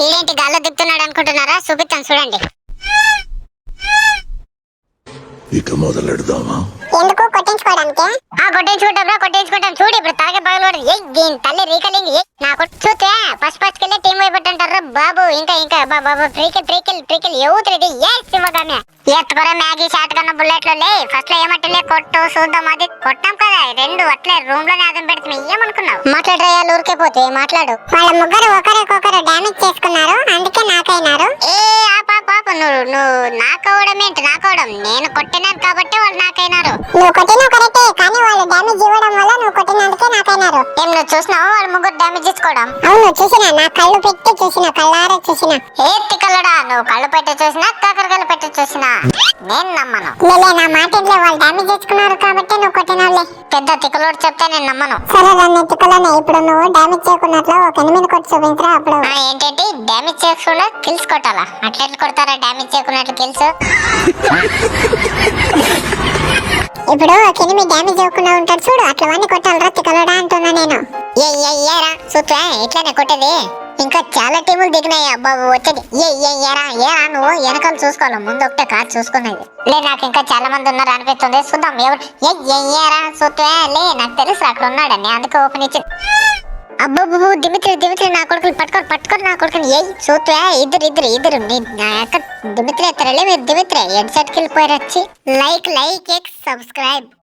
ఈడేంటి గాల్లో దిగుతున్నాడు అనుకుంటున్నారా? చూపిస్తాను చూడండి. ఇక మొదలెడదామా? ఎందుకు కొట్టించుకోవడానికి? కొట్టించుకుంటాం చూడు. ఇప్పుడు తాగే పగలవాడు దీని తల్లి రీకలింగ్ నా కొట్టు చూస్తే ఫస్ట్ కెళ్ళి టీం అయిపోతుంటారా బాబు. ఇంకా బాబు ట్రీకిల్ ఎవరు ఏ శివగానే ఎత్తుకొర మ్యాగీ షాట్ కన్నా బుల్లెట్లు లే. ఫస్ట్ లో ఏమంటే కొట్టు చూద్దాం. అది కొట్టాం కదా, రెండు అట్లే రూమ్ లోనే అదం పెడుతుంది. ఏమనుకున్నావు? మాట్లాడరా, ఊరికే పోతే మాట్లాడు. వాళ్ళ ముగ్గురు ఒకరికొకరు డామేజ్ చేసుకున్నారు, అందుకే నాకైనారు. ఏ పాప నువ్వు నాకవడం ఏంటి? నాకవడం నేను కొట్టినాను కాబట్టి వాళ్ళు నాకైనారు. నువ్వు కొట్టినా కరెక్టే, కానీ వాళ్ళు డామేజ్ ఇవ్వడం వల్ల నువ్వు కొట్టినందుకే నాకైనారు. ఏం నువ్వు చూసినావు వాళ్ళు ముగ్గురు డామేజ్ తీసుకోవడం? అవును చూసినా, నా కళ్ళు పెట్టి చూసిన, కళ్ళారా చూసిన. ఏ తిక్కలడా, నువ్వు కళ్ళు పెట్టి చూసినా కాకరకాయలు పెట్టి చూసినా నేను నమ్మను. నా మాట వాళ్ళు డామేజ్ చేసుకున్నారు కాబట్టి నువ్వు కొట్టినావులే. పెద్ద తిక్కలోడు చెప్తే నేను నమ్మను. సరే దాన్ని తిక్కలోనే. ఇప్పుడు నువ్వు డామేజ్ చేయకున్నట్లు ఒక ఎనిమిది కొట్టి చూపించరా. అప్పుడు ఏంటంటే డామేజ్ చేయకుండా కిల్స్ కొట్టాలా? అట్లా కొడతారా డామేజ్ చేయకున్నట్లు కిల్స్? ఇప్పుడు ఒక ఎనిమిది డామేజ్ చేయకుండా ఉంటాడు చూడు, అట్లా వాడిని కొట్టాలరా తిక్కలోడా అంటున్నా నేను. ఏరా చూస్తా ఇట్లానే కొట్టేది. ఇంకా చాలా టీములు దిగినాయి బాబు వచ్చేది. ఏరా నువ్వు వెనకాల చూసుకోవాలి, ముందు ఒకటే కార్ చూసుకునేది లే. నాకు ఇంకా చాలా మంది ఉన్నారు అనిపిస్తుంది, చూద్దాం ఎవరు. ఏరా చూస్తే లే, నాకు తెలుసు అక్కడ ఉన్నాడని, అందుకే ఓపెన్ ఇచ్చింది. అబ్బబ్బు దిమిత్రి నా కొడుకులు పట్టుకొని నా కొడుకుని ఏ చూస్తే ఇద్దరు దిమిత్రి ఎత్తరలే. మీరు దిమిత్రి హెడ్ సెట్ కి వెళ్ళిపోయారు వచ్చి. Like subscribe.